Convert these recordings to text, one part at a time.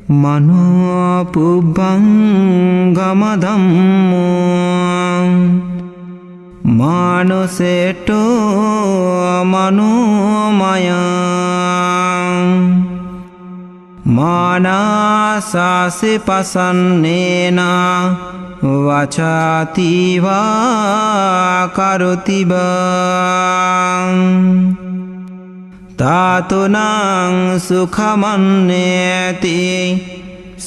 মনো পুব্বং গমধম্ম মানসেটো মনোময়া মানসাসি প্রসন্নেনা বাচাতি বা কারোতি বা তাতনাং সুখমন্যেতি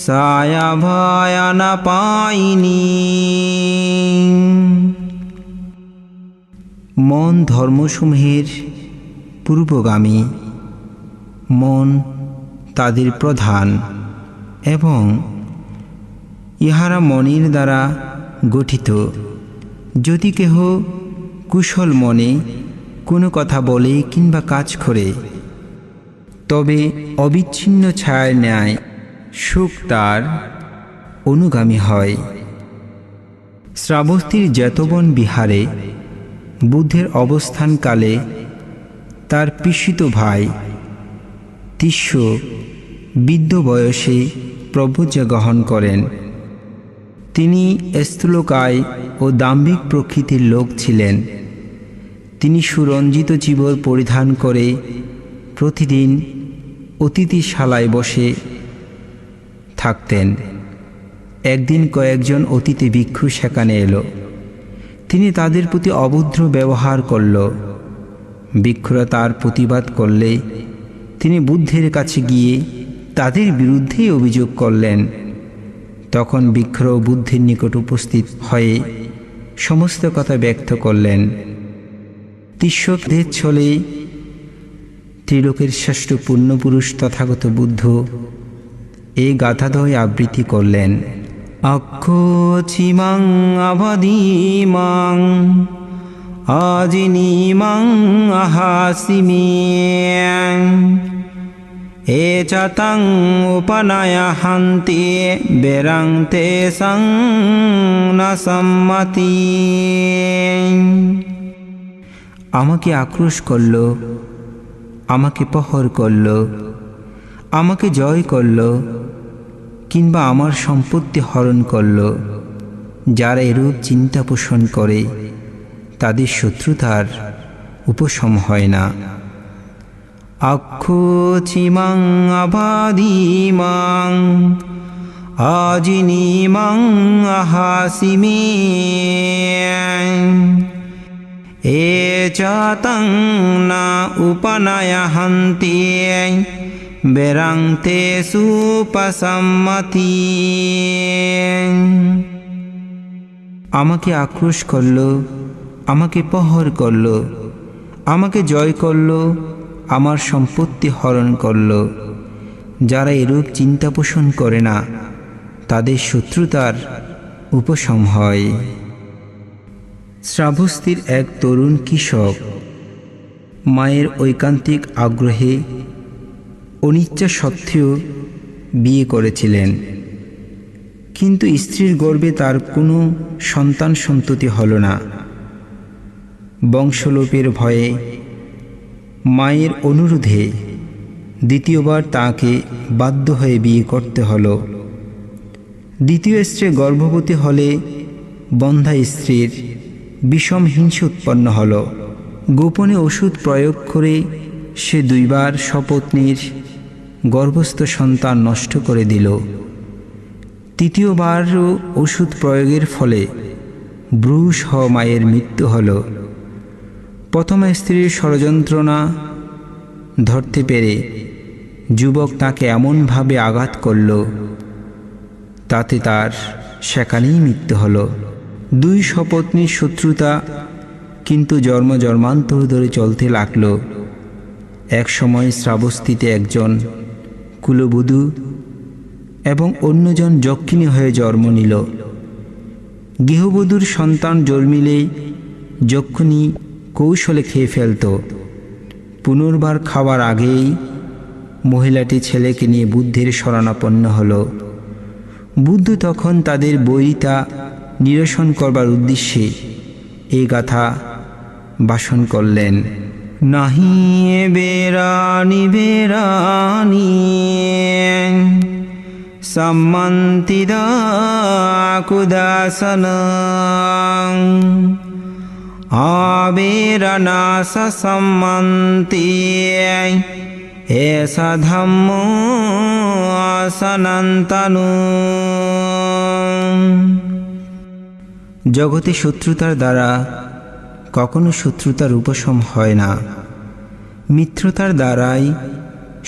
সায়া ভয়ানপায়িনী। মন ধর্মসমূহের পূর্বগামী, মন তাদের প্রধান এবং ইহারা মনের দ্বারা গঠিত। যদি কেহ কুশল মনে কোনো কথা বলে কিংবা কাজ করে, তবে অবিচ্ছিন্ন ছায়ার ন্যায় সুখ তার অনুগামী হয়। শ্রাবস্তীর জেতবন বিহারে বুদ্ধের অবস্থানকালে তার পিসিত ভাই তিস্য বৃদ্ধ বয়সে প্রব্রজ্ঞা গ্রহণ করেন। তিনি স্থূলকায় ও দাম্ভিক প্রকৃতির লোক ছিলেন। তিনি সুরঞ্জিত চিবর পরিধান করে প্রতিদিন অতিথিশালায় বসে থাকতেন। একদিন কয়েকজন অতিথি ভিক্ষু সেখানে এলো। তিনি তাদের প্রতি অভদ্র ব্যবহার করল। ভিক্ষুরা তার প্রতিবাদ করলে তিনি বুদ্ধের কাছে গিয়ে তাদের বিরুদ্ধে অভিযোগ করলেন। তখন ভিক্ষুরাও বুদ্ধের নিকট উপস্থিত হয়ে সমস্ত কথা ব্যক্ত করলেন। তিস্যদের ছলে ত্রিলোকের শ্রেষ্ঠ পুণ্যপুরুষ তথাগত বুদ্ধ এই গাথাদ্বয় আবৃত্তি করলেন। অক্ষোচিমাং অবধিমাং আজিনিমাং আহাসিমিয়াং এচতং উপনয়হন্তি বেরং তেসং ন সম্মতি। আমাকে আক্রোশ করল, আমাকে প্রহর করল, আমাকে জয় করল, কিংবা আমার সম্পত্তি হরণ করল। যারা এরূপ চিন্তা পোষণ করে তাদের শত্রুতার উপশম হয় না। অক্ষোচিমাং অবাধিমাং আজিনিমাং আহাসিমিয়াং এচতং না উপনয়হন্তি বেরং তেষু উপসম্মতি। আমাকে আক্রোশ করল, আমাকে প্রহর করল, আমাকে জয় করল, আমার সম্পত্তি হরণ করল। যারা এরূপ চিন্তা পোষণ করে না তাদের শত্রুতার উপশম হয়। শ্রাবস্তীর এক তরুণ কৃষক মায়ের ঐকান্তিক আগ্রহে অনিচ্ছা সত্ত্বেও বিয়ে করেছিলেন, কিন্তু স্ত্রীর গর্ভে তার কোনো সন্তান সন্ততি হল না। বংশলোপের ভয়ে মায়ের অনুরোধে দ্বিতীয়বার তাকে বাধ্য হয়ে বিয়ে করতে হল। দ্বিতীয় স্ত্রী গর্ভবতী হলে বন্ধ্যা স্ত্রীর বিষম হিংসা উৎপন্ন হল। গোপনে ওষুধ প্রয়োগ করে সে দুইবার সপত্নীর গর্ভস্থ সন্তান নষ্ট করে দিল। তৃতীয়বারও ওষুধ প্রয়োগের ফলে ব্রূসহ মায়ের মৃত্যু হল। প্রথম স্ত্রীর ষড়যন্ত্রণা ধরতে পেরে যুবক তাকে এমনভাবে আঘাত করল, তাতে তার সেখানেই মৃত্যু হল। দুই সপত্নীর শত্রুতা কিন্তু জন্ম জন্মান্তর ধরে চলতে লাগল। এক সময় শ্রাবস্তীতে একজন কুলবধূ এবং অন্যজন যক্ষিণী হয়ে জন্ম নিল। গৃহবধূর সন্তান জন্মিলে যক্ষিণী কৌশলে খেয়ে ফেলত। পুনর্বার খাওয়ার আগেই মহিলাটি ছেলেকে নিয়ে বুদ্ধের শরণাপন্ন হল। বুদ্ধ তখন তাদের বৈরিতা নিরসন করবার উদ্দেশ্যে এই গাথা ভাষণ করলেন। নাহি বেরানি বেরানি সম্মন্তিদাকুদাসনং আবিরনাশ সম্মন্তি এষা ধম্ম সনাতনু। জগতে শত্রুতার দ্বারা কখনো শত্রুতার উপশম হয় না, মিত্রতার দ্বারাই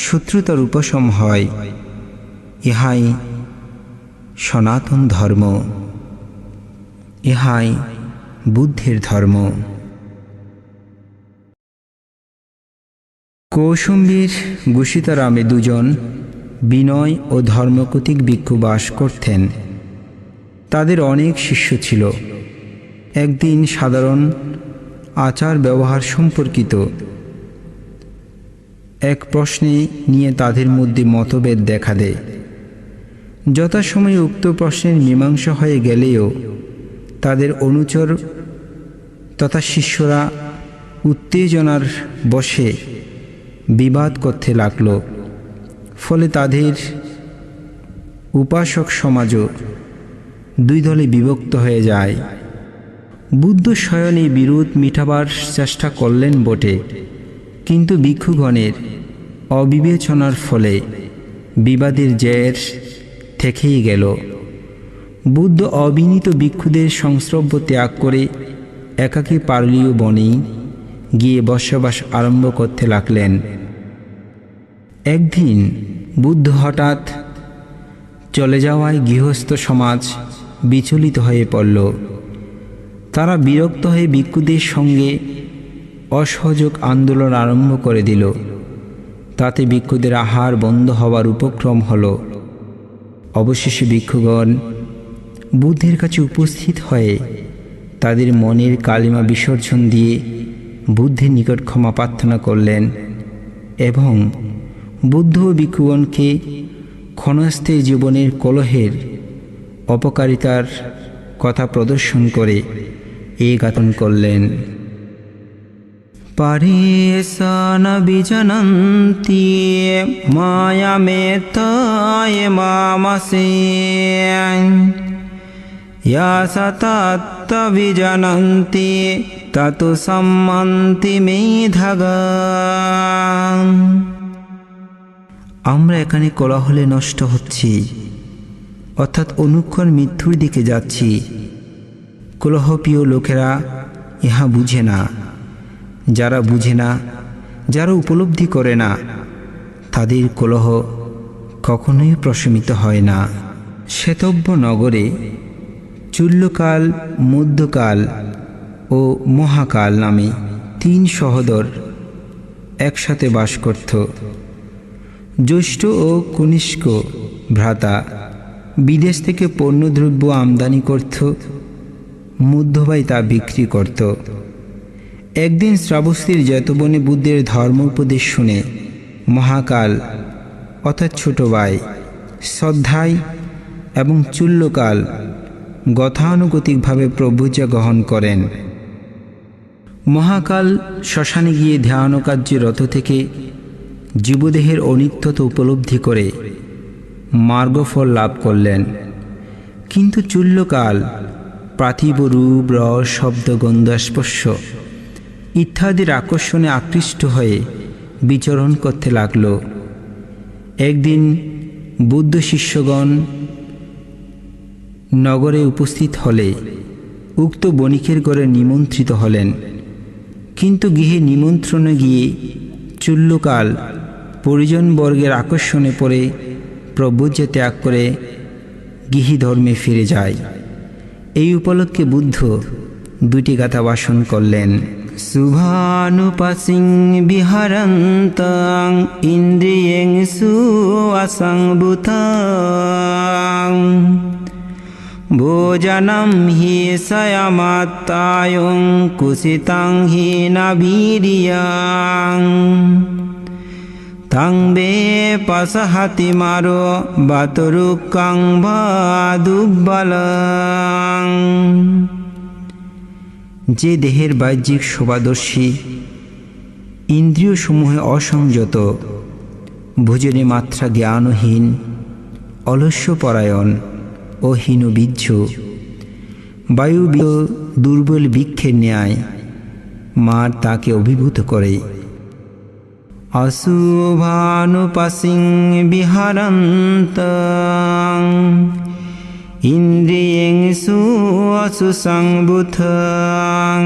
শত্রুতার উপশম হয়। ইহাই সনাতন ধর্ম, ইহাই বুদ্ধের ধর্ম। কৌশুম্বীর গুষিতারামে দুজন বিনয় ও ধর্মকতিক ভিক্ষু বাস করতেন। তাদের অনেক শিষ্য ছিল। একদিন সাধারণ আচার ব্যবহার সম্পর্কিত এক প্রশ্নে নিয়ে তাদের মধ্যে মতভেদ দেখা দেয়। যথাসময়ে উক্ত প্রশ্নের মীমাংসা হয়ে গেলেও তাদের অনুচর তথা শিষ্যরা উত্তেজনার বশে বিবাদ করতে লাগল। ফলে তাদের উপাসক সমাজও দুই দলে বিভক্ত হয়ে যায়। বুদ্ধ স্বয়ং এই বিরোধ মিটাবার চেষ্টা করলেন বটে, কিন্তু ভিক্ষুগণের অবিবেচনার ফলে বিবাদের জের থেকেই গেল। বুদ্ধ অবিনীত ভিক্ষুদের সংস্রব ত্যাগ করে একাকী পারলীয় বনে গিয়ে বসবাস আরম্ভ করতে লাগলেন। একদিন বুদ্ধ হঠাৎ চলে যাওয়ায় গৃহস্থ সমাজ বিচলিত হয়ে পড়ল। তারা বিরক্ত হয়ে ভিক্ষুদের সঙ্গে অসহযোগ আন্দোলন আরম্ভ করে দিল। তাতে ভিক্ষুদের আহার বন্ধ হওয়ার উপক্রম হল। অবশেষে ভিক্ষুগণ বুদ্ধের কাছে উপস্থিত হয়ে তাদের মনের কালিমা বিসর্জন দিয়ে বুদ্ধের নিকট ক্ষমা প্রার্থনা করলেন এবং বুদ্ধ ও ভিক্ষুগণকে ক্ষণস্থায়ী জীবনের কলহের অপকারিতার কথা প্রদর্শন করে এই গান করলেন। পারিশান বিজনন্তি মায়ামেতায় মামসে ইয়া সতত বিজনন্তি ততু সম্মন্তি মেধাগা। আমরা এখানে কোলাহলে নষ্ট হচ্ছি, অর্থাৎ অনুক্ষণ মৃত্যুর দিকে যাচ্ছি। কলহপ্রিয় লোকেরা ইহা বুঝে না। যারা বুঝে না, যারা উপলব্ধি করে না, তাদের কলহ কখনোই প্রশমিত হয় না। শ্বেতব্য নগরে চুল্যকাল, মধ্যকাল ও মহাকাল নামে তিন সহোদর একসাথে বাস করত। জ্যৈষ্ঠ ও কনিষ্ক ভ্রাতা বিদেশ থেকে পণ্যদ্রব্য আমদানি করত, মধ্যভাই তা বিক্রি করত। একদিন শ্রাবস্তীর জৈতবনে বুদ্ধের ধর্ম উপদেশ শুনে মহাকাল অর্থাৎ ছোট ভাই শ্রদ্ধায় এবং চুল্যকাল গতানুগতিকভাবে প্রভুজা গ্রহণ করেন। মহাকাল শ্মশানে গিয়ে ধ্যান কার্যে রত থেকে জীবদেহের অনিত্যতা উপলব্ধি করে মার্গফল লাভ করলেন। কিন্তু চুল্যকাল পার্থিব রূপ, রস, শব্দ, গন্ধ, স্পর্শ ইত্যাদির আকর্ষণে আকৃষ্ট হয়ে বিচরণ করতে লাগল। একদিন বুদ্ধ শিষ্যগণ নগরে উপস্থিত হলে উক্ত বণিকের ঘরে নিমন্ত্রিত হলেন। কিন্তু গৃহে নিমন্ত্রণে গিয়ে চুল্যকাল পরিজনবর্গের আকর্ষণে পড়ে প্রভুজ্য ত্যাগ করে গৃহী ধর্মে ফিরে যায়। এই উপলক্ষে বুদ্ধ দুটি গাথা ভাষণ করলেন। শুভানুপাসিং বিহারন্তং ইন্দ্রিয়েষু অসংভূতং ভোজনম হি সয়মাত্তায়ং কুসিতং হি নবীর্যং তং বে পসহতি মারো বাতরুকং ভাদুবলং। যে দেহের বাহ্যিক শোভাদর্শী, ইন্দ্রিয়সমূহে অসংযত, ভোজনে মাত্রা জ্ঞানহীন, অলস্যপরায়ণ ও হীনবীর্য, বায়ু দুর্বল বৃক্ষের ন্যায় মার তাকে অভিভূত করে। অশুভানুপাসিং বিহারন্তং ইন্দ্রিয়েষু অসুসংবুধং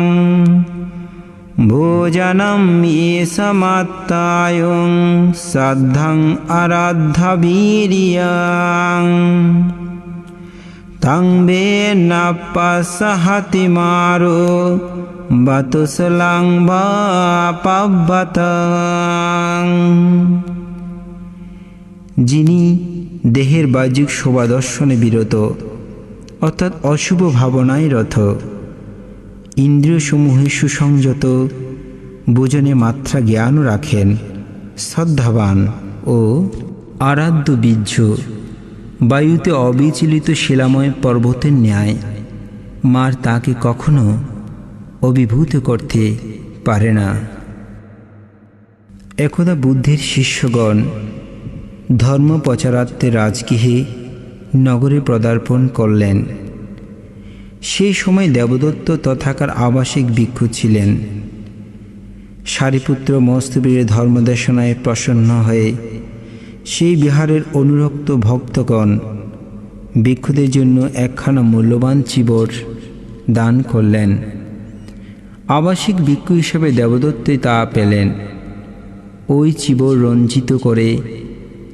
ভোজনম ইসমাত্তায়ং শ্রদ্ধং আরাধ্যবীর্যং তং বেন্নপসহতি মারো বাতুসলং বা পাব্বতং। যিনি দেহের বাহ্যিক শোভা দর্শনে বিরত অর্থাৎ অশুভ ভাবনায় রত, ইন্দ্রিয়সমূহে সুসংযত, ভোজনে মাত্রা জ্ঞান রাখেন, শ্রদ্ধাবান ও আরাধ্য বীর্য, বায়ুতে অবিচলিত শিলাময় পর্বতের ন্যায় মার তাকে কখনো অভিভূত করতে পারে না। একদা বুদ্ধের শিষ্যগণ ধর্ম প্রচারার্থে রাজগৃহে নগরে পদার্পণ করলেন। সেই সময় দেবদত্ত তথাকার আবাসিক ভিক্ষু ছিলেন। সারিপুত্র মৌস্থবীরের ধর্মদেশনায় প্রসন্ন হয়ে সেই বিহারের অনুরক্ত ভক্তগণ ভিক্ষুদের জন্য একখানা মূল্যবান চিবর দান করলেন। আবাসিক ভিক্ষু হিসেবে দেবদত্তে তা পেলেন। ওই চিবর রঞ্জিত করে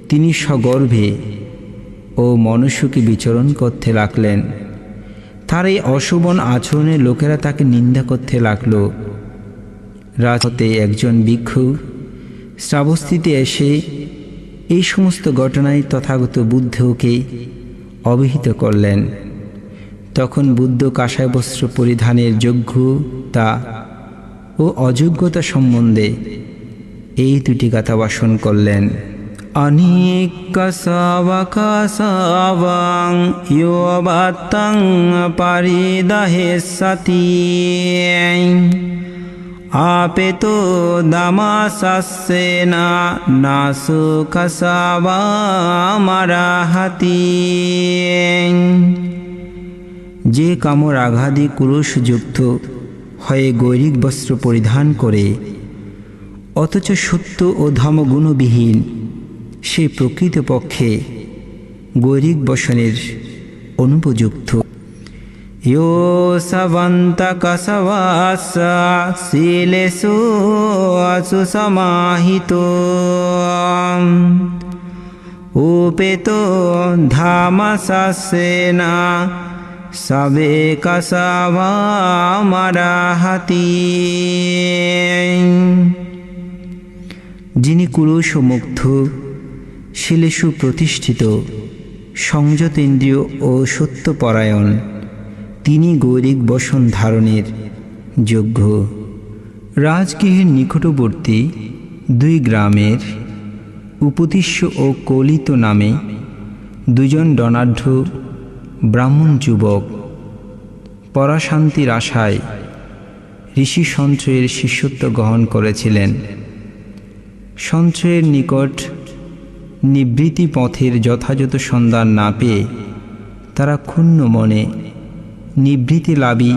তিনি সগর্বে ও মনসুখে বিচরণ করতে লাগলেন। তার এই অশোভন আচরণে লোকেরা তাকে নিন্দা করতে লাগল। রাজহতে একজন ভিক্ষু শ্রাবস্তিতে এসে এই সমস্ত ঘটনায় তথাগত বুদ্ধকে অবহিত করলেন। তখন বুদ্ধ কাষায় বস্ত্র পরিধানের যোগ্যতা ও অযোগ্যতা সম্বন্ধে এই দুটি কথা ভাষণ করলেন। অনিকাসাবকাসাবং ইয়োবাত্তং পারিদাহেসতি আपेतो দামাসাসেনা নাসু কাসাবামারাহাতি। যে কামর আঘাদী কুলুষযুক্ত হয়ে গৈরিক বস্ত্র পরিধান করে অথচ সত্য ও ধর্মগুণবিহীন, সে প্রকৃতপক্ষে গৈরিক বসনের অনুপযুক্ত। यो सवन्तकसवासा शीलेषु असुसमाहितो उपेतो धामसासेना सवे कसावामाराहति। যিনি কুলুষ মুগ্ধ, শিলেষু প্রতিষ্ঠিত, সংযত ইন্দ্রিয় ও সত্যপরায়ণ, তিনি গৈরিক বসন ধারণের যোগ্য। রাজগৃহের নিকটবর্তী দুই গ্রামের উপতিষ্য ও কলিত নামে দুজন ডনাঢ্য ব্রাহ্মণ যুবক পরাশান্তির আশায় ঋষি সঞ্চয়ের শিষ্যত্ব গ্রহণ করেছিলেন। সঞ্চয়ের নিকট নিবৃত্তি পথের যথাযথ সন্ধান না পেয়ে তারা ক্ষুণ্ণ মনে নিবৃত্তিলাভী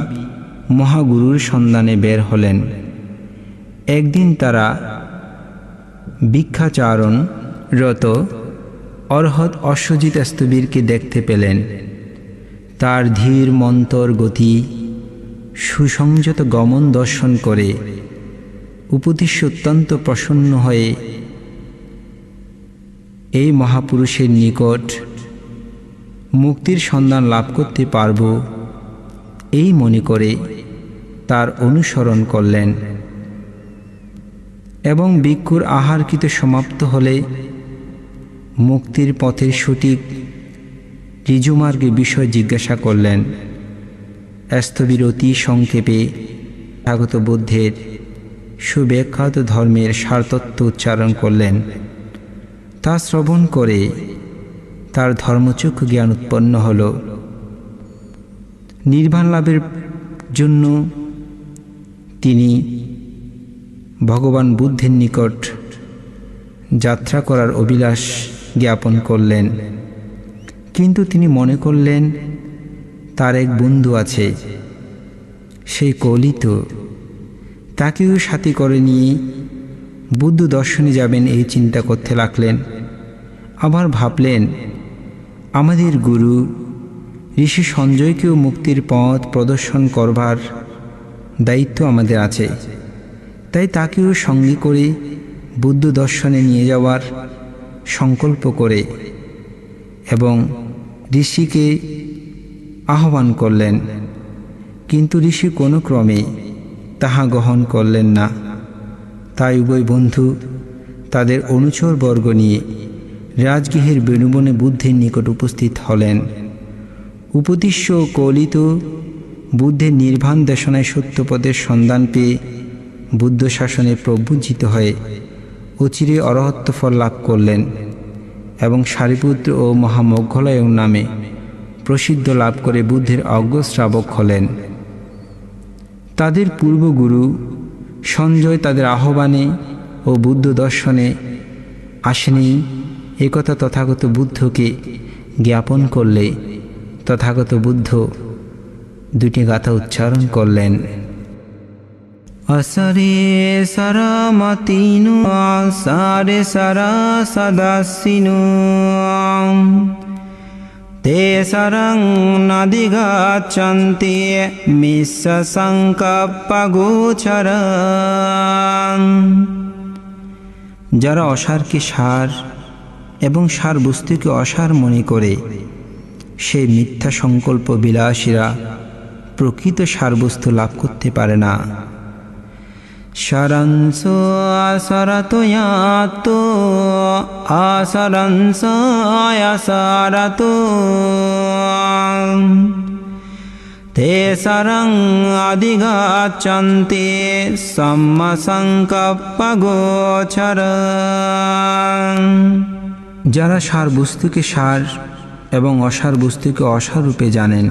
মহাগুরুর সন্ধানে বের হলেন। একদিন তারা ভিক্ষাচারণরত অর্হৎ অশ্বজিৎ স্থবিরকে দেখতে পেলেন। তার ধীর মন্তর গতি, সুসংযত গমন দর্শন করে উপতিষ্য অত্যন্ত প্রসন্ন হয়ে এই মহাপুরুষের নিকট মুক্তির সন্ধান লাভ করতে পারব এই মনে করে তার অনুসরণ করলেন এবং ভিক্ষুর আহারকৃত সমাপ্ত হলে মুক্তির পথের সঠিক ঋজুমার্গের বিষয় জিজ্ঞাসা করলেন। স্থবির অতি সংক্ষেপে স্বাগত বুদ্ধের সুব্যাখ্যাত ধর্মের সারতত্ত্ব উচ্চারণ করলেন। তা শ্রবণ করে তার ধর্মচক্ষু জ্ঞান উৎপন্ন হল। নির্বাণ লাভের জন্য তিনি ভগবান বুদ্ধের নিকট যাত্রা করার অভিলাষ জ্ঞাপন করলেন। কিন্তু তিনি মনে করলেন তার এক বন্ধু আছে, সেই কলিত, তাকেও সাথী করে নিয়ে বুদ্ধ দর্শনে যাবেন এই চিন্তা করতে লাগলেন। আবার ভাবলেন, আমাদের গুরু ঋষি সঞ্জয়কেও মুক্তির পথ প্রদর্শন করবার দায়িত্ব আমাদের আছে, তাই তাকেও সঙ্গে করে বুদ্ধ দর্শনে নিয়ে যাওয়ার সংকল্প করে এবং ঋষিকে আহ্বান করলেন। কিন্তু ঋষি কোনো ক্রমে তাহা গ্রহণ করলেন না। তাই উভয় বন্ধু তাদের অনুচরবর্গ নিয়ে রাজগৃহের বেণুবনে বুদ্ধের নিকট উপস্থিত হলেন। উপদেশ্য কলিত বুদ্ধের নির্বাণ দেশনায় সত্যপদের সন্ধান পেয়ে বুদ্ধ শাসনে প্রভুজিত হয়ে অচিরে অরহত্ব ফল লাভ করলেন এবং সারিপুত্র ও মহামোঘ্ঘলয়ং নামে প্রসিদ্ধ লাভ করে বুদ্ধের অগ্রশ্রাবক হলেন। তাদের পূর্বগুরু সঞ্জয় তাদের আহ্বানে ও বুদ্ধ দর্শনে আসেনি একথা তথাগত বুদ্ধকে জ্ঞাপন করলে তথাগত বুদ্ধ দুটি গাথা উচ্চারণ করলেন। অসারে সারা মাতিনু সারে সারা সদাসিনু তে সারং নাদিগাচ্ছন্তি মিশ্র সংকল্প গোচর। যারা অসারকে সার এবং সার বস্তুকে অসার মনে করে সেই মিথ্যা সংকল্প বিলাসীরা প্রকৃত সারবস্তু লাভ করতে পারে না। সারাংশ আসারাত আসারাংশ আসারাত তে সারং আদিগাচ্ছন্তি সম্মা সংকল্প গোচর। যারা সার বস্তুকে সার এবং অসার বস্তুকে অসার রূপে জানেন,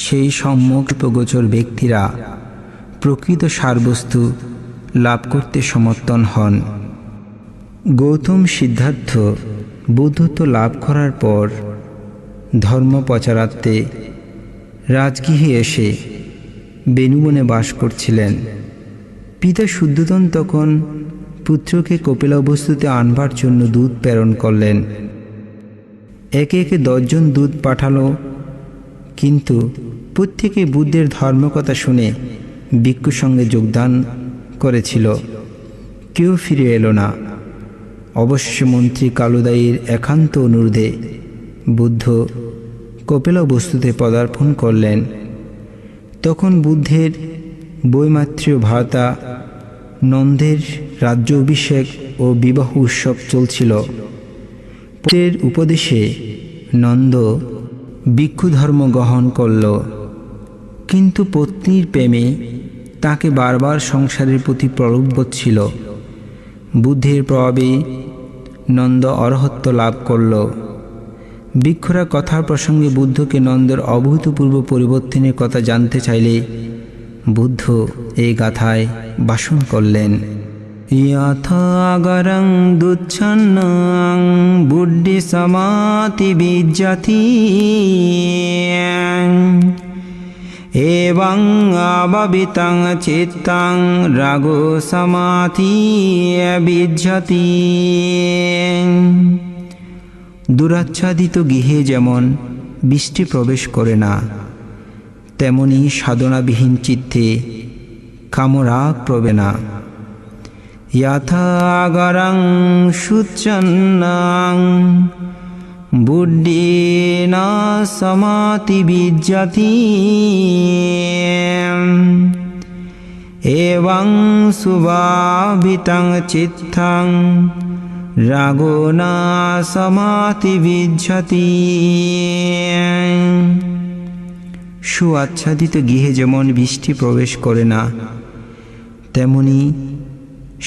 সেই সম্যক গোচর ব্যক্তিরা প্রকৃত সারবস্তু লাভ করতে সমর্থন হন। গৌতম সিদ্ধার্থ বুদ্ধত্ব লাভ করার পর ধর্ম প্রচারার্থে রাজগৃহে এসে বেণুবনে বাস করছিলেন। পিতা শুদ্ধোদন তখন পুত্রকে কপিলাবস্তুতে আনবার জন্য দূত প্রেরণ করলেন। একে একে 10 জন দূত পাঠালো, কিন্তু প্রত্যেকে বুদ্ধের ধর্মকথা শুনে ভিক্ষুর সঙ্গে যোগদান করেছিল, কেউ ফিরে এলো না। অবশেষে মন্ত্রী কালুদায়ীর একান্ত অনুরোধে বুদ্ধ কপিলাবস্তুতে পদার্পণ করলেন। তখন বুদ্ধের বৈমাত্রীয় ভ্রাতা নন্দের রাজ্য অভিষেক ও বিবাহ উৎসব চলছিল। পুত্রের উপদেশে নন্দ ভিক্ষু ধর্ম গ্রহণ করল, কিন্তু পত্নীর প্রেমে তাকে বারবার সংসারের প্রতি প্রলুব্ধ ছিল। বুদ্ধের প্রভাবে নন্দ অরহত্ব লাভ করল। ভিক্ষুরা কথার প্রসঙ্গে বুদ্ধকে নন্দের অভূতপূর্ব পরিবর্তনের কথা জানতে চাইলে বুদ্ধ এই গাথায় ভাষণ করলেন। যথাগরং দুচ্ছন্নং বুদ্ধি সমাতি বিজ্জতি এবং অববিতং চিত্তং রাগো সমাধি বিজ্জতি। দুরাচ্ছাদিত গৃহে যেমন বৃষ্টি প্রবেশ করে না, তেমনি সাধনাবিহীন চিত্তে কামরাগ প্রবে না। যথাগরং শুচ্ছন্নং বুদ্ধি না সমাতি বিজ্জতি এবং সুভাবিতং চিত্তং রাগো না সমাতি বিজ্জতি। সুআচ্ছাদিত গৃহে যেমন বৃষ্টি প্রবেশ করে না, তেমনি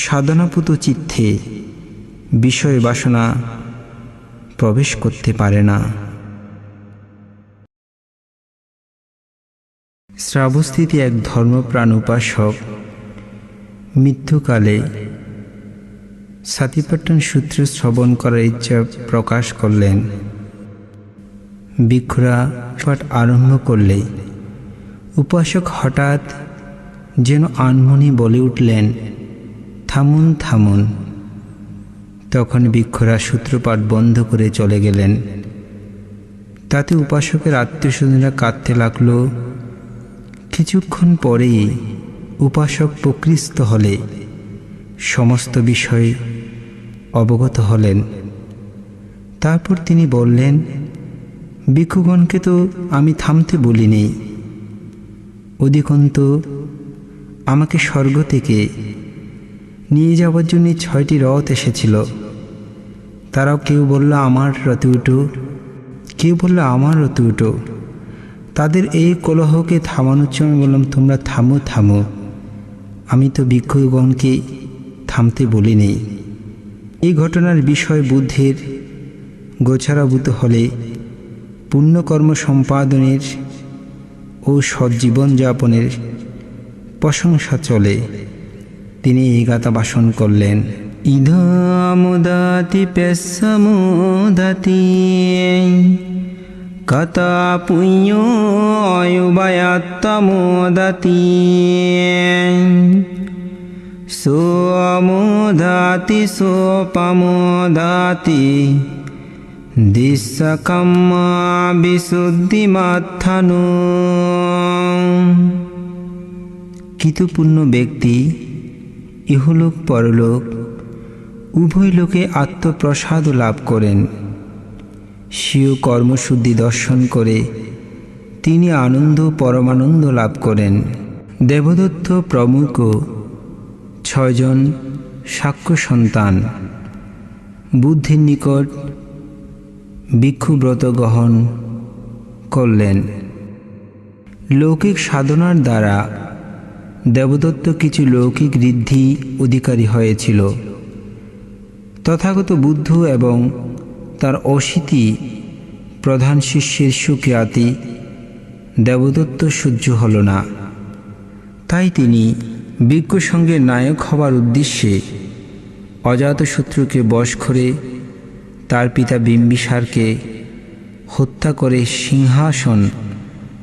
সাধনাপুত চিত্তে বিষয় বাসনা প্রবেশ করতে পারে না। শ্রাবস্তিতে এক ধর্মপ্রাণ উপাসক মৃত্যুকালে সাতিপাট্টন সূত্র শ্রবণ করার ইচ্ছা প্রকাশ করলেন। ভিক্ষুরা পাঠ আরম্ভ করলে উপাসক হঠাৎ যেন আনমনে বলে উঠলেন, থামুন থামুন। তখন ভিক্ষুরা সূত্রপাঠ বন্ধ করে চলে গেলেন। তাতে উপাসকের আত্মীয়স্বজনরা কাঁদতে লাগল। কিছুক্ষণ পরেই উপাসক প্রকৃষ্ট হলে সমস্ত বিষয় অবগত হলেন। তারপর তিনি বললেন, ভিক্ষুগণকে তো আমি থামতে বলিনি। অধিকন্তু আমাকে স্বর্গ থেকে নিয়ে যাওয়ার জন্য 6টি রথ এসেছিল। তারাও কেউ বলল আমার রথে উঠো, কেউ বলল আমার রথে উঠো। তাদের এই কলহকে থামানোর জন্য বললাম, তোমরা থামো থামো, আমি তো ভিক্ষুগণকে থামতে বলিনি। এই ঘটনার বিষয় বুদ্ধির গোচরভূত হলে পুণ্যকর্ম সম্পাদনের ও সজ্জীবনযাপনের প্রশংসা চলে। তিনি এই গাথা ভাষণ করলেন, ইদমুদাতি পেসমুদাতি কতা পুণ্য অয়ুবায়াত্তমোদাতি সোমোদাতি সোপমোদাতি দিশকম্মা বিশুদ্ধিমাত্থানু। কৃতপুণ্য ব্যক্তি ইহলোক পরলোক উভয় লোকে আত্মপ্রসাদ লাভ করেন। স্বীয় কর্মশুদ্ধি দর্শন করে তিনি আনন্দ পরমানন্দ লাভ করেন। দেবদত্ত প্রমুখ 6 জন সাক্ষ্য সন্তান বুদ্ধির নিকট ভিক্ষুব্রত গ্রহণ করলেন। লৌকিক সাধনার দ্বারা দেবদত্ত কিছু লৌকিক ঋদ্ধি অধিকারী হয়েছিল। তথাগত বুদ্ধ এবং তার অশীতি প্রধান শিষ্যের সুখ্যাতি দেবদত্ত সহ্য হল না। তাই তিনি ভিক্ষু সঙ্গে নায়ক হবার উদ্দেশ্যে অজাতশত্রুকে বশ করে তার পিতা বিম্বিসারকে হত্যা করে সিংহাসন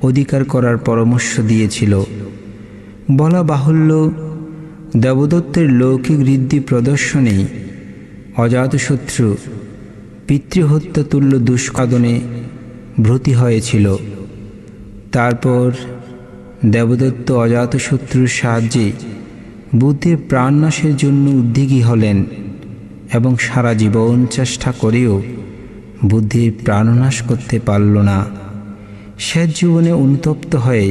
অধিকার করার পরামর্শ দিয়েছিল। বলা বাহুল্য, দেবদত্তের লৌকিক ঋদ্ধি প্রদর্শনে অজাতশত্রু পিতৃহত্যা তুল্য দুষ্কাদনে ব্রতী হয়েছিল। তারপর দেবদত্ত অজাতশত্রুর সাহায্যে বুদ্ধির প্রাণনাশের জন্য উদ্যোগী হলেন এবং সারা জীবন চেষ্টা করেও বুদ্ধির প্রাণনাশ করতে পারল না। শেষ জীবনে অনুতপ্ত হয়ে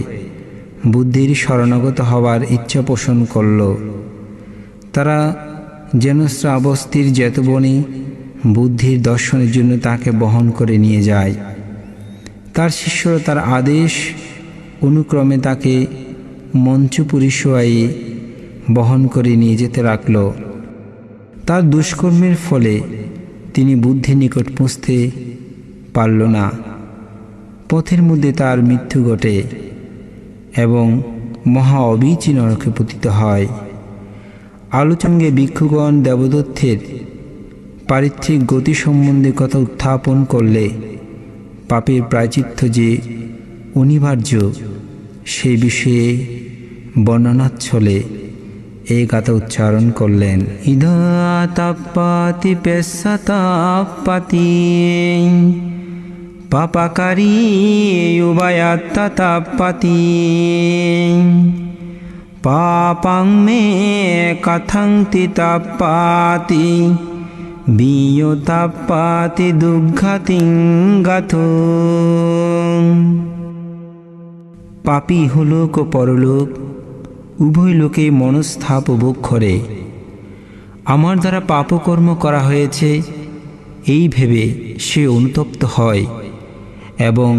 বুদ্ধির শরণাগত হওয়ার ইচ্ছা পোষণ করল। তারা যেন শ্রাবস্তির জেতবনে বুদ্ধির দর্শনের জন্য তাকে বহন করে নিয়ে যায়। তার শিষ্যরা তার আদেশ অনুক্রমে তাকে মঞ্চপুরী শোয়াইয়ে বহন করে নিয়ে যেতে লাগল। তার দুষ্কর্মের ফলে তিনি বুদ্ধির নিকট পৌঁছতে পারল না। পথের মধ্যে তার মৃত্যু ঘটে এবং মহা অবিচি নরকে পতিত হয়। আলোচনায় ভিক্ষুগণ দেবদত্তের পারিত্রিক গতি সম্বন্ধে কথা উত্থাপন করলে পাপের প্রায়চিত্ত যে অনিবার্য সেই বিষয়ে বর্ণনাচ্ছলে এই গাথা উচ্চারণ করলেন, ইদা তাপ্পাতি পেশাতাপ্পাতি পাপাকারী উভয়াত্তা তাপ্পাতি পাপাং মে কথংতি তাপ্পাতি বিয়োতাপ্পাতি দুঃখাতিং গাথো। পাপী ইহলোক ও পরলোক উভয় লোকে মনস্থাপ ভোগ করে। আমার দ্বারা পাপকর্ম করা হয়েছে এই ভেবে সে অনুতপ্ত হয় এবং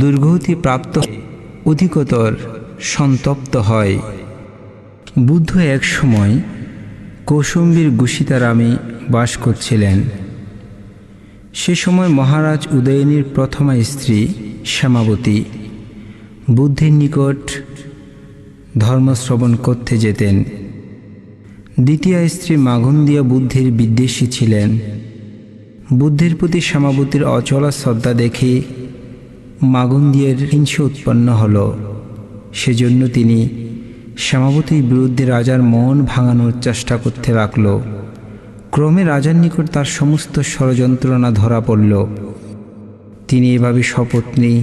দুর্গতি প্রাপ্ত অধিকতর সন্তপ্ত হয়। বুদ্ধ এক সময় কৌশম্বীর গুসিতারামে বাস করছিলেন। সে সময় মহারাজ উদয়নীর প্রথমা স্ত্রী শ্যামাবতী বুদ্ধের নিকট ধর্মশ্রবণ করতে যেতেন। দ্বিতীয় স্ত্রী মাগন্দিয়া বুদ্ধের বিদ্বেষী ছিলেন। বুদ্ধের প্রতি শ্যামাবতীর অচলা শ্রদ্ধা দেখে মাগন্ধীয়ের হিংসা উৎপন্ন হল। সেজন্য তিনি শ্যামাবতীর বিরুদ্ধে রাজার মন ভাঙানোর চেষ্টা করতে লাগল। ক্রমে রাজার নিকট তার সমস্ত ষড়যন্ত্রণা ধরা পড়ল। তিনি এভাবে সপত্নী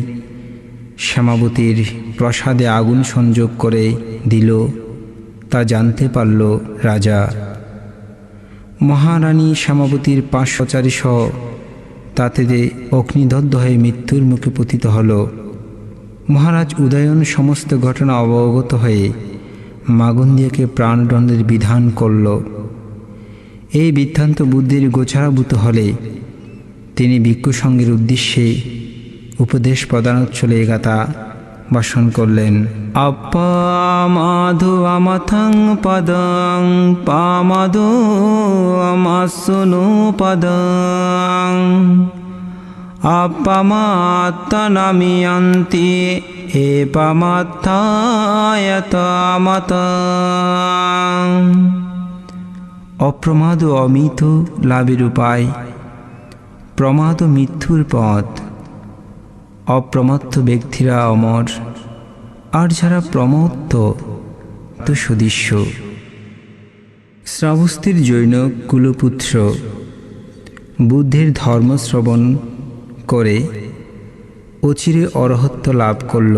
শ্যামাবতীর প্রাসাদে আগুন সংযোগ করে দিল, তা জানতে পারল রাজা। মহারানী শ্যামাবতীর 5 সহচারী সহ তাতে অগ্নিদগ্ধ হয়ে মৃত্যুর মুখে পতিত হল। মহারাজ উদয়ন সমস্ত ঘটনা অবগত হয়ে মাগন্ধীকে প্রাণদণ্ডের বিধান করল। এই বৃত্তান্ত বুদ্ধির গোচরাভূত হলে তিনি ভিক্ষু সঙ্গের উদ্দেশ্যে উপদেশ প্রদানোচ্ছলে এগাথা ভাষণ করলেন। আপামাধু আমাথং পদং পামাধু আমাসুনু পদং আপামাত্তনামিয়ন্তি এপামাত্থায়তামতং। অপ্রমাদ ও অমিত লাভের উপায়, প্রমাদ ও মৃত্যুর পথ। অপ্রমত্ত ব্যক্তিরা অমর, আর যারা প্রমত্ত তো সদৃশ্য। শ্রাবস্তির জৈন কুলপুত্র বুদ্ধের ধর্ম শ্রবণ করে অচিরে অরহত্ব লাভ করল।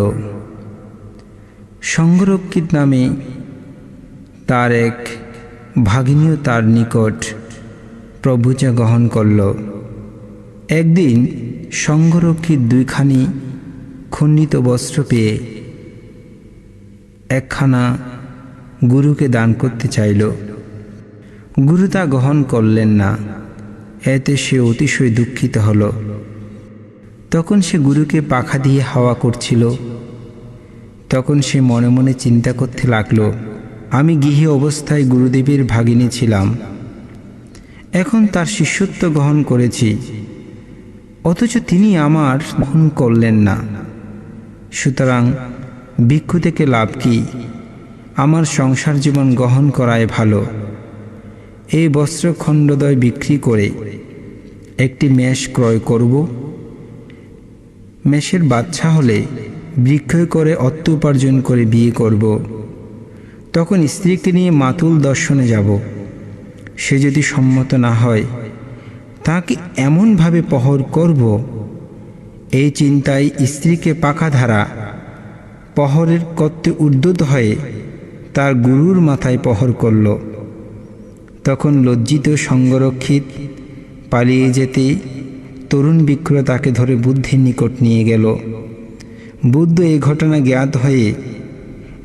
সঙ্গরক্ষিত নামে তার এক ভাগিনীও তার নিকট প্রভুজা গ্রহণ করল। একদিন সঙ্গরক্ষিত 2খানি খণ্ডিত বস্ত্র পেয়ে একখানা গুরুকে দান করতে চাইল। গুরু তা গ্রহণ করলেন না। এতে সে অতিশয় দুঃখিত হল। তখন সে গুরুকে পাখা দিয়ে হাওয়া করছিল। তখন সে মনে মনে চিন্তা করতে লাগল, আমি গৃহী অবস্থায় গুরুদেবের ভাগিনী ছিলাম, এখন তার শিষ্যত্ব গ্রহণ করেছি, অথচ তিনি আমার গ্রহণ করলেন না। সুতরাং ভিক্ষু থেকে লাভ কি? আমার সংসার জীবন গ্রহণ করাই ভালো। এই বস্ত্রখণ্ডদ্বয় বিক্রি করে একটি মেষ ক্রয় করব। মেষের বাচ্চা হলে বিক্রয় করে অর্থ উপার্জন করে বিয়ে করব। তখন স্ত্রীকে নিয়ে মাতুল দর্শনে যাব। সে যদি সম্মত না হয়, তাকে এমনভাবে প্রহর করব। এই চিন্তায় স্ত্রীকে পাখা ধারা প্রহরের করতে উদ্যত হয়ে তার গুরুর মাথায় প্রহর করল। তখন লজ্জিত সঙ্গরক্ষিত পালিয়ে যেতে তরুণ ভিক্ষুরা তাকে ধরে বুদ্ধের নিকট নিয়ে গেল। বুদ্ধ এই ঘটনা জ্ঞাত হয়ে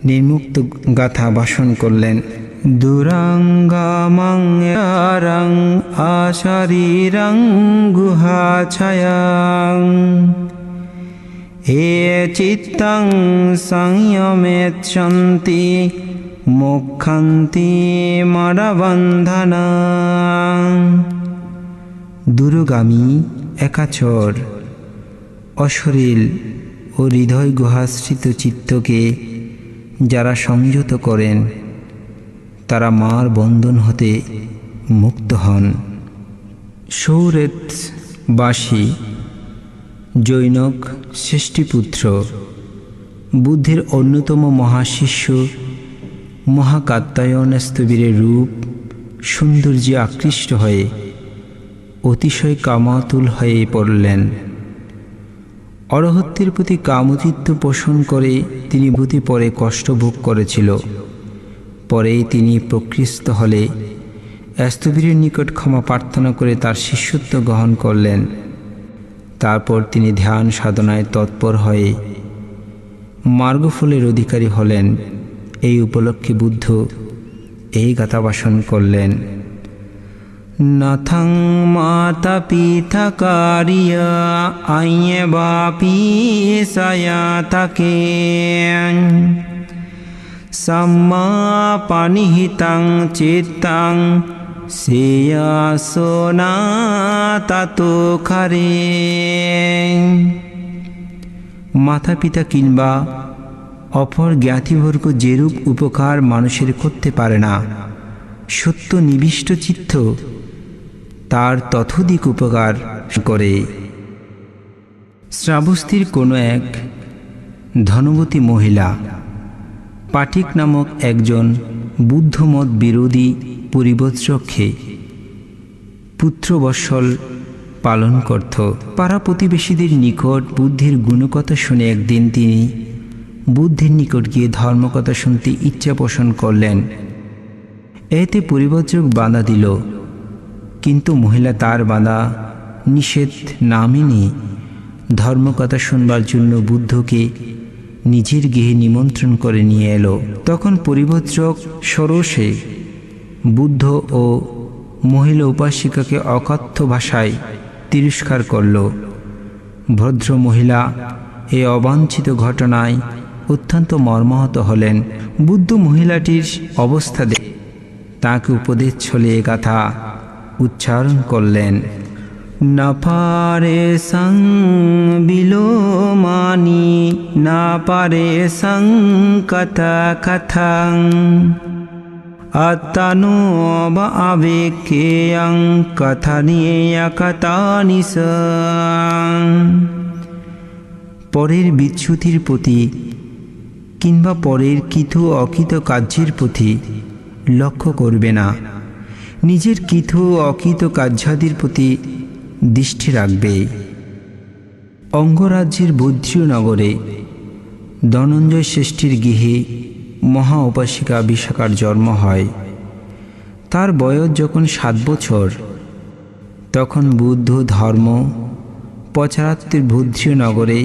নির্মুক্ত গাথা ভাষণ করলেন। দুরাঙ্গামং ইয়ারং আশারীরং গুহাছায়াং হে চিত্তং সংযমেচ্ছন্তি মোক্ষান্তি মারাবন্ধনাং। দূরগামী, একাচর, অশরীল ও হৃদয় গুহাশ্রিত চিত্তকে যারা সংযত করেন, তারা মার বন্ধন হতে মুক্ত হন। সৌরেতবাসী জৈনক ষষ্ঠীপুত্র বুদ্ধের অন্যতম মহাশিষ্য মহাকাত্যায়ন স্থবিরের রূপ সৌন্দর্যে আকৃষ্ট হয়ে অতিশয় কামাতুল হয়ে পড়লেন। অরহত্যের প্রতি কামচিত্ত পোষণ করে তিনি ভূতি পরে কষ্ট ভোগ করেছিল। পরেই তিনি প্রকৃষ্ট হলে স্থবিরের নিকট ক্ষমা প্রার্থনা করে তার শিষ্যত্ব গ্রহণ করলেন। তারপর তিনি ধ্যান সাধনায় তৎপর হয়ে মার্গফলের অধিকারী হলেন। এই উপলক্ষে বুদ্ধ এই গাথা ভাষণ করলেন। নাথং মাতা পিতা কারিয়া আইয়ে বাপি সায়া তাকে সাম্মা পানিহিতাং চিত্তাং শ্রেয়াসোনা তাতো খারে। মাতা পিতা কিংবা অপর জ্ঞাতিবর্গ যেরূপ উপকার মানুষের করতে পারে না, সত্য নিবিষ্ট চিত্ত তার ততোধিক উপকার করে। শ্রাবস্তীর কোনো এক ধনবতী মহিলা পাটিক নামক একজন বুদ্ধমত বিরোধী পরিব্রজককে পুত্রবৎসল পালন করত। পাড়া প্রতিবেশীদের নিকট বুদ্ধের গুণকথা শুনে একদিন তিনি বুদ্ধের নিকট গিয়ে ধর্মকথা শুনতে ইচ্ছা পোষণ করলেন। এতে পরিব্রজক বাধা দিল, কিন্তু মহিলা তার বাধা নিষেধ না মেনে ধর্মকথা শুনবার জন্য বুদ্ধকে নিজের গৃহে নিমন্ত্রণ করে নিয়ে এলো। তখন পরিব্রজক সরোষে বুদ্ধ ও মহিলা উপাসিকাকে অকথ্য ভাষায় তিরস্কার করল। ভদ্র মহিলা এই অবাঞ্ছিত ঘটনায় অত্যন্ত মর্মাহত হলেন। বুদ্ধ মহিলাটির অবস্থা দেখে তাকে উপদেশ ছলে এ কথা উচ্চারণ করলেন। না পারে সং বিলোমানি না পারে সং কথা কথাং আত্মানো বা আবেকেয়ং কথানিয়া কথানি স। পরের বিচ্যুতির প্রতি কিংবা পরের কৃত অকৃত কার্যের প্রতি লক্ষ্য করবে না, নিজের কৃত অকৃত কার্যাদির প্রতি দৃষ্টি রাখবে। অঙ্গরাজ্যের বদ্রীনগরে ধনঞ্জয় শ্রেষ্ঠীর গৃহে মহা উপাসিকা বিশাখার জন্ম হয়। তার বয়স যখন 7 বছর, তখন বুদ্ধ ধর্ম প্রচারার্থে বদ্রীনগরে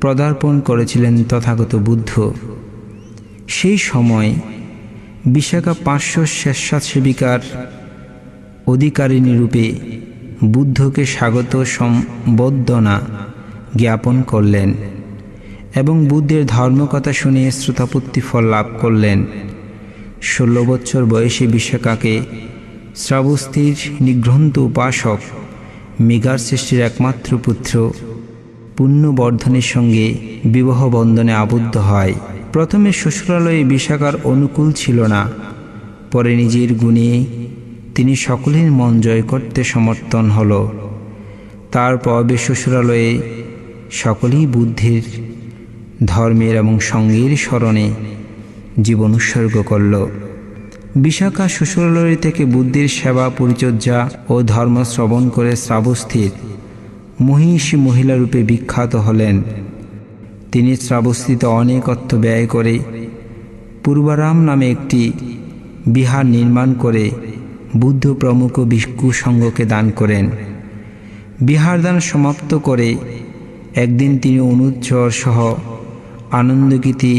পদার্পণ করেছিলেন তথাগত বুদ্ধ। সেই সময় বিশাখা 500 স্বেচ্ছাসেবিকার অধিকারিণী রূপে বুদ্ধকে স্বাগত সম্বর্ধনা জ্ঞাপন করলেন এবং বুদ্ধের ধর্মকথা শুনে শ্রোতাপত্তি ফল লাভ করলেন। 16 বছর বয়সী বিশাখাকে শ্রাবস্তীর নিগ্রন্থ উপাসক মেঘার শ্রেষ্ঠীর একমাত্র পুত্র পুণ্যবর্ধনের সঙ্গে বিবাহ বন্ধনে আবদ্ধ হয়। প্রথমে শ্বশুরালয়ে বিশাখার অনুকূল ছিল না, পরে নিজের গুণে তিনি সকলের মন জয় করতে সমর্থন হল। তারপর শ্বশুরালয়ে সকলেই বুদ্ধের ধর্মের এবং সঙ্গের স্মরণে জীবন উৎসর্গ করল। বিশাখা শ্বশুরালয় থেকে বুদ্ধের সেবা পরিচর্যা ও ধর্ম শ্রবণ করে শ্রাবস্তীর মহিষী মহিলারূপে বিখ্যাত হলেন। তিনি শ্রাবস্তীতে অনেক অর্থ ব্যয় করে পূর্বারাম নামে একটি বিহার নির্মাণ করে বুদ্ধ প্রমুখ ভিক্ষু সংঘকে দান করেন। বিহার দান সমাপ্ত করে একদিন তিনি অনুচ্ছর সহ আনন্দগীতি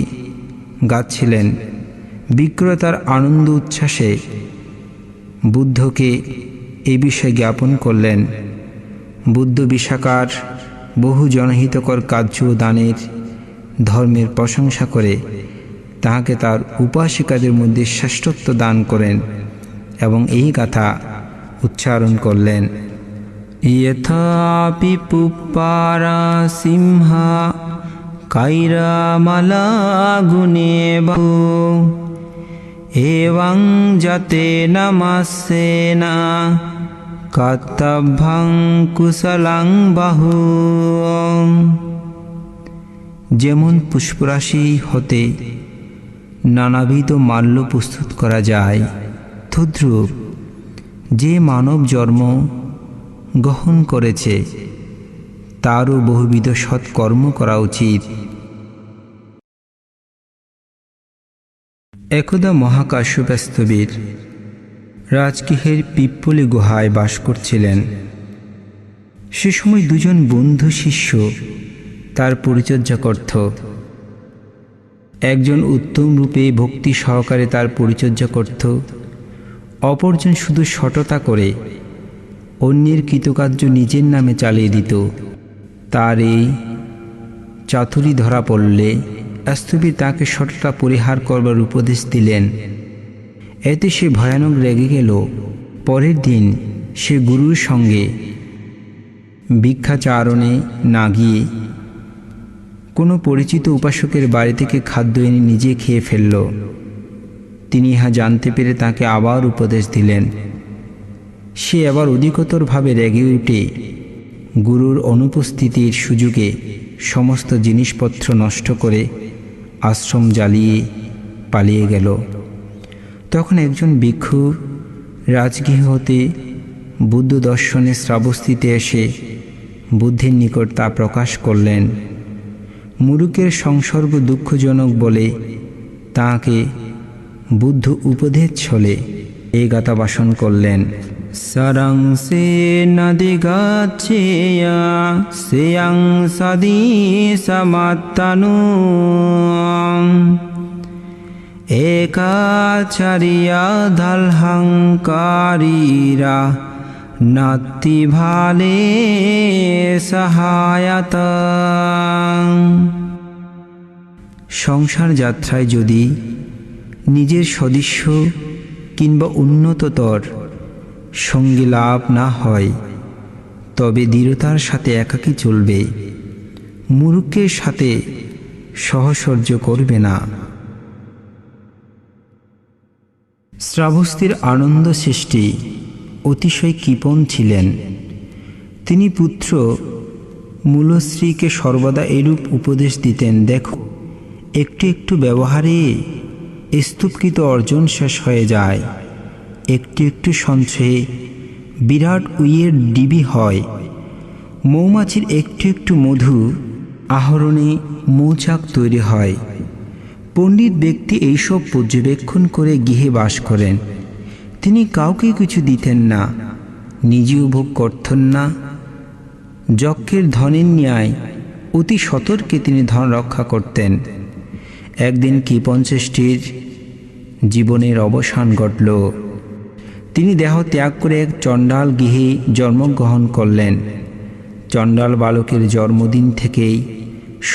গাচ্ছিলেন। বিক্রেতার আনন্দ উচ্ছ্বাসে বুদ্ধকে এই বিষয়ে জ্ঞাপন করলেন। বুদ্ধ বিশাখার বহু জনহিতকর কার্য দানের ধর্মের প্রশংসা করে তাহাকে তার উপাসিকাদের মধ্যে শ্রেষ্ঠত্ব দান করেন এবং এই গাথা উচ্চারণ করলেন। यथापि पुप्पारा सिंहा कैरामला गुणे बहु एवं जते नमस्सेना कर्तव्यं कुशलं बहु। যেমন পুষ্পরাশি হতে নানাবিধ মাল্য প্রস্তুত করা যায়, তদ্রূপ যে মানব জন্ম গ্রহণ করেছে তারও বহুবিধ সৎকর্ম করা উচিত। একদা মহাকাশ্যপস্থবির রাজগৃহের পিপ্পলি গুহায় বাস করছিলেন। সে সময় 2জন বন্ধু শিষ্য তার পরিচর্যা করত। একজন উত্তম রূপে ভক্তি সহকারে তার পরিচর্যা করত, অপরজন শুধু সততা করে অন্যের কৃতকার্য নিজের নামে চালিয়ে দিত। তার এই চাতুরি ধরা পড়লে স্থবির তাকে সততা পরিহার করবার উপদেশ দিলেন। এতে সে ভয়ানক রেগে গেল। পরের দিন সে গুরুর সঙ্গে ভিক্ষাচারণে না গিয়ে কোনো পরিচিত উপাসকের বাড়ি থেকে খাদ্য এনে নিজে খেয়ে ফেলল। তিনি ইহা জানতে পেরে তাকে আবার উপদেশ দিলেন। সে আবার অধিকতরভাবে রেগে উঠে গুরুর অনুপস্থিতির সুযোগে সমস্ত জিনিসপত্র নষ্ট করে আশ্রম জ্বালিয়ে পালিয়ে গেল। তখন একজন ভিক্ষু রাজগৃহ হতে বুদ্ধ দর্শনের শ্রাবস্তিতে এসে বুদ্ধের নিকট তা প্রকাশ করলেন। মুরুকের সংসর্গ দুঃখজনক বলে তাঁকে বুদ্ধ উপদেশ ছলে এই গাথা ভাষণ করলেন। সারাং সে নদী গাছেয়া সেয়াং সাদি সমাত্তানু একাচারিয়া ধালহাঙ্কারীরা নাতি ভালে সহায়তা। সংসার যাত্রায় যদি নিজের সদৃশ্য কিংবা উন্নততর সঙ্গী লাভ না হয় তবে দৃঢ়তার সাথে একাকী চলবে, মূর্খের সাথে সহচর্য করবে না। শ্রাবস্তির আনন্দ সৃষ্টি অতিশয় কৃপণ ছিলেন। তিনি পুত্র মূলশ্রীকে সর্বদা এরূপ উপদেশ দিতেন, দেখো একটু একটু ব্যবহারে স্তূপকৃত অর্জন শেষ হয়ে যায়, একটু একটু সঞ্চয়ে বিরাট উইয়ের ডিবি হয়, মৌমাছির একটু একটু মধু আহরণে মৌচাক তৈরি হয়। পণ্ডিত ব্যক্তি এইসব পর্যবেক্ষণ করে গৃহে বাস করেন। তিনি কাউকে কিছু দিতেন না, নিজেও ভোগ করতেন না। যজ্ঞের ধনের ন্যায় অতি সতর্কে তিনি ধন রক্ষা করতেন। একদিন কৃপণচেষ্টির জীবনের অবসান ঘটল। তিনি দেহ ত্যাগ করে এক চণ্ডাল গৃহে জন্মগ্রহণ করলেন। চণ্ডাল বালকের জন্মদিন থেকেই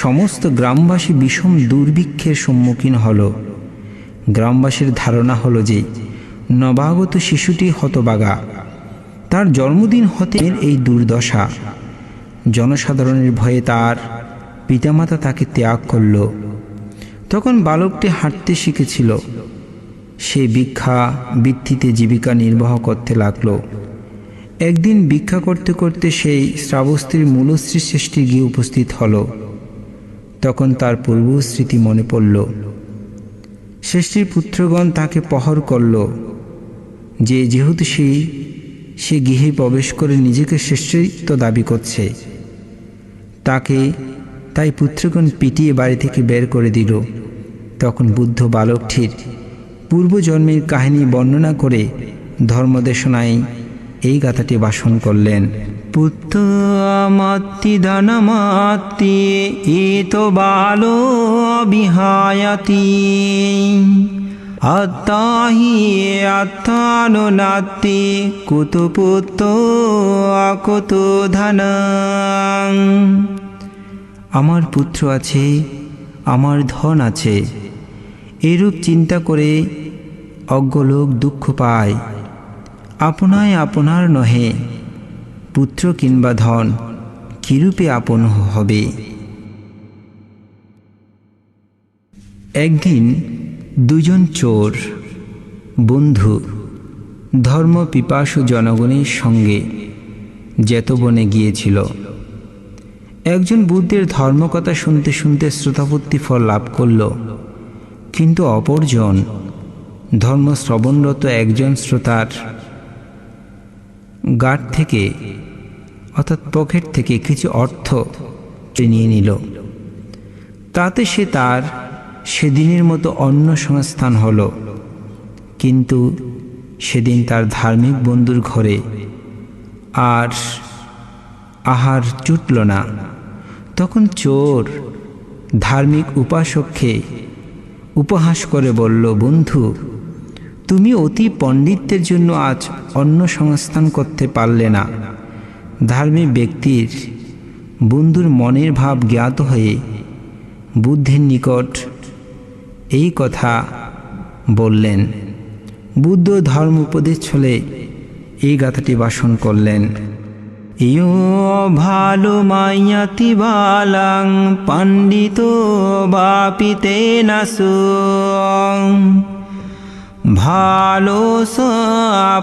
সমস্ত গ্রামবাসী বিষম দুর্ভিক্ষের সম্মুখীন হল। গ্রামবাসীর ধারণা হলো যে নবাগত শিশুটি হতভাগা, তার জন্মদিন হতে এই দুর্দশা। জনসাধারণের ভয়ে তার পিতামাতা তাকে ত্যাগ করল। তখন বালকটি হাঁটতে শিখেছিল। সে ভিক্ষা বৃত্তিতে জীবিকা নির্বাহ করতে লাগল। একদিন ভিক্ষা করতে করতে সেই শ্রাবস্তির মূলশ্রী শ্রেষ্ঠী গিয়ে উপস্থিত হল। তখন তার পূর্ব স্মৃতি মনে পড়ল। শ্রেষ্ঠীর পুত্রগণ তাকে প্রহর করল যে যেহেতু সে গৃহে প্রবেশ করে নিজেকে শ্রেষ্ঠত্ব দাবি করছে, তাই পুত্রগণ পিটিয়ে বাড়ি থেকে বের করে দিল। তখন বুদ্ধ বালকটির পূর্বজন্মের কাহিনী বর্ণনা করে ধর্মদেশনায় এই গাথাটি ভাষণ করলেন। পুত্রমাত্তি ধনমাত্তি এত বালো বিহায়াতি আত্মাহি আত্মানুনাত্তি কুত পুত্র কুত ধন। আমার পুত্র আছে, আমার ধন আছে, এরূপ চিন্তা করে অজ্ঞলোক দুঃখ পায়। আপনায় আপনার নহে, পুত্র কিংবা ধন কিরূপে আপন হবে। একদিন দুজন চোর বন্ধু ধর্ম পিপাসু জনগণের সঙ্গে জেতবনে গিয়েছিল। একজন বুদ্ধের ধর্মকথা শুনতে শুনতে শ্রোতাপত্তি ফল লাভ করল, কিন্তু অপরজন ধর্মশ্রবণরত একজন শ্রোতার গাঁট থেকে অর্থাৎ পকেট থেকে কিছু অর্থ নিয়ে নিল। তাতে সে তার সেদিনের মতো অন্য সংস্থান হল, কিন্তু সেদিন তার ধার্মিক বন্ধুর ঘরে আর আহার জুটল না। তখন চোর ধার্মিক উপাসককে উপহাস করে বলল, বন্ধু, তুমি অতি পণ্ডিতের জন্য আজ অন্ন সংস্থান করতে পারলে না। ধার্মিক ব্যক্তির বন্ধুর মনের ভাব জ্ঞাত হয়ে বুদ্ধের নিকট এই কথা বললেন। বুদ্ধ ধর্ম উপদেশ ছলে এই গাথাটি ভাষণ করলেন। ইয়ো ভালো মাইয়াতি বালাং পণ্ডিত বাপিতে নাসু ভালো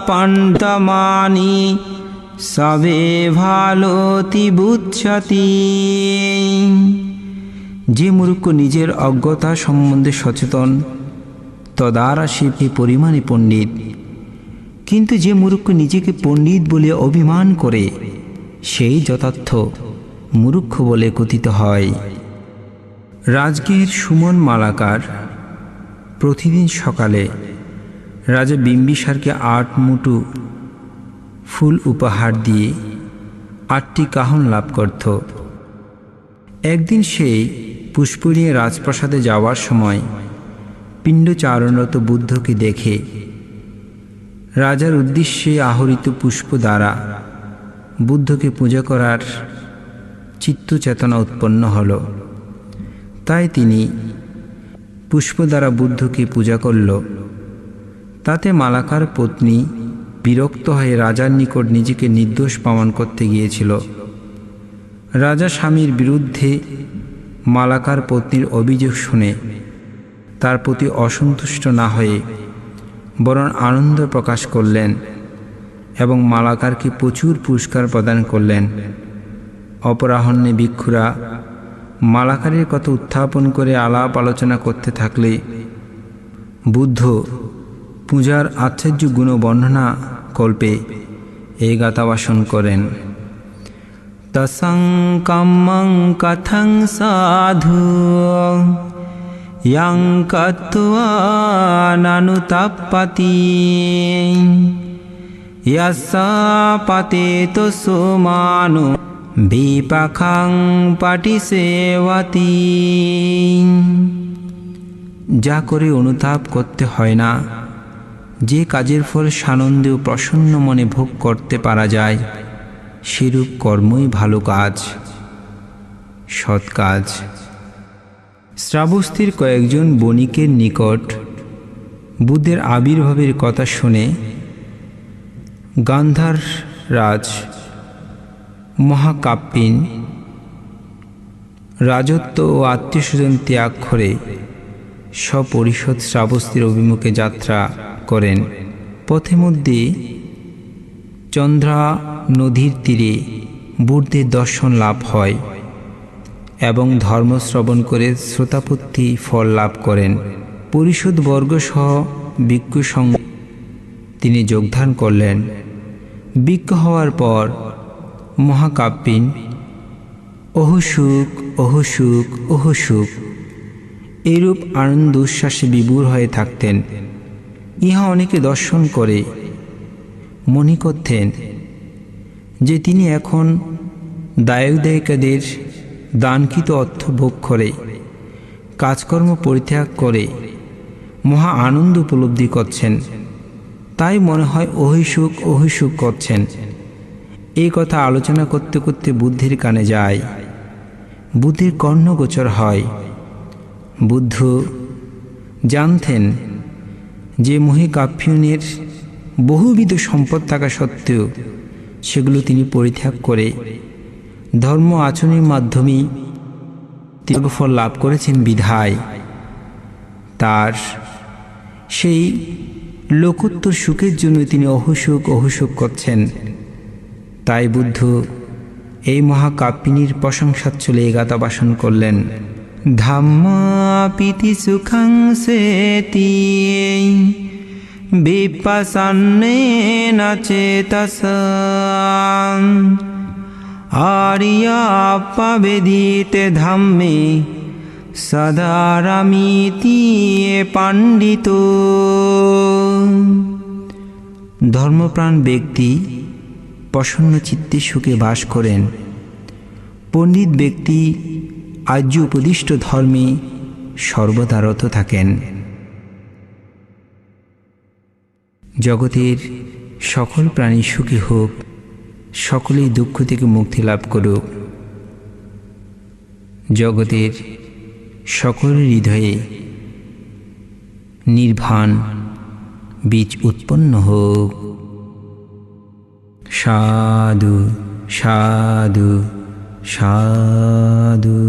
পণ্ডিতমানি সবে ভালোতি বুঝছতি। যে মূর্খ নিজের অজ্ঞতা সম্বন্ধে সচেতন তদ্বারা সে পরিমাণে পণ্ডিত, কিন্তু যে মূর্খ নিজেকে পণ্ডিত বলে অভিমান করে সেই যথার্থ মূর্খ বলে কথিত হয়। রাজগৃহের সুমন মালাকার প্রতিদিন সকালে রাজা বিম্বিসারকে 8 মুঠো ফুল উপহার দিয়ে 8টি কাহন লাভ করত। একদিন সে পুষ্প নিয়ে রাজপ্রাসাদে যাওয়ার সময় পিণ্ডচারণরত বুদ্ধকে দেখে রাজার উদ্দেশ্যে আহরিত পুষ্প দ্বারা বুদ্ধকে পূজা করার চিত্তচেতনা উৎপন্ন হল। তাই তিনি পুষ্প দ্বারা বুদ্ধকে পূজা করল। তাতে মালাকার পত্নী বিরক্ত হয়ে রাজার নিকট নিজেকে নির্দোষ প্রমাণ করতে গিয়েছিল। রাজা স্বামীর বিরুদ্ধে মালাকার পত্নীর অভিযোগ শুনে তার প্রতি অসন্তুষ্ট না হয়ে বরং আনন্দ প্রকাশ করলেন এবং মালাকারকে প্রচুর পুরস্কার প্রদান করলেন। অপরাহ্নে ভিক্ষুরা মালাকারের কথা উত্থাপন করে আলাপ আলোচনা করতে থাকলে বুদ্ধ পূজার আশ্চর্য গুণ বর্ণনা কল্পে এই গাথাবাসন করেন। তসং কাম্মং কথং সাধু यं कत्वा नानुताप्पति यस्सा पतेतो सुमानो विपाखं पटिसेवति। যা করে অনুতাপ করতে হয় না, যে কাজের ফল সানন্দে ও প্রসন্ন মনে ভোগ করতে পারা যায়, সেরূপ কর্মই ভালো কাজ, সৎ কাজ। শ্রাবস্তির কয়েকজন বণিকের নিকট বুদ্ধের আবির্ভাবের কথা শুনে গান্ধার রাজ মহাকাপ্পিন রাজত্ব ও আত্মীয়স্বজন ত্যাগ করে সপরিষদ শ্রাবস্তির অভিমুখে যাত্রা করেন। পথে মধ্যে চন্দ্রা নদীর তীরে বুদ্ধের দর্শন লাভ হয় এবং ধর্মশ্রবণ করে শ্রোতাপত্তি ফল লাভ করেন। পরিষদ বর্গসহ ভিক্ষু সঙ্গে তিনি যোগদান করলেন। ভিক্ষু হওয়ার পর মহাকাপ্পিন অহসুখ অহসুখ অহসুখ এইরূপ আনন্দ উচ্ছ্বাসে বিভোর হয়ে থাকতেন। ইহা অনেকে দর্শন করে মনে করতেন যে তিনি এখন দায়ক দায়িকাদের দানকৃত অর্থ ভোগ করে কাজকর্ম পরিত্যাগ করে মহা আনন্দ উপলব্ধি করছেন, তাই মনে হয় অহিসুখ অহিসুখ করছেন। এই কথা আলোচনা করতে করতে বুদ্ধের কানে যায়, বুদ্ধের কর্ণগোচর হয়। বুদ্ধ জানতেন যে মহাকাপ্পিনের বহুবিধ সম্পদ থাকা সত্ত্বেও সেগুলো তিনি পরিত্যাগ করে ধর্ম আচরণের মাধ্যমে ফল লাভ করেছেন বিধায় তার সেই লোকোত্তর সুখের জন্য তিনি অহসুখ অহসুখ করছেন। তাই বুদ্ধ এই মহাকাপ্পিনীর প্রশংসাচ্ছলে এই গাথা ভাষণ করলেন। ধাম্মাপিতি সুখং সেতি বিপাসান্নেন চেতসা আর্যাপ্যবেদিতে ধাম্মে সদারামিতি পাণ্ডিত। ধর্মপ্রাণ ব্যক্তি প্রসন্ন চিত্তে সুখে বাস করেন। পণ্ডিত ব্যক্তি আর্য উপদিষ্ট ধর্মে সর্বদা রত থাকেন। জগতের সকল প্রাণী সুখী হোক, সকলেই দুঃখ থেকে মুক্তি লাভ করুক। জগতের সকল হৃদয়ে নির্বাণ বীজ উৎপন্ন হোক। সাধু সাধু সাধু।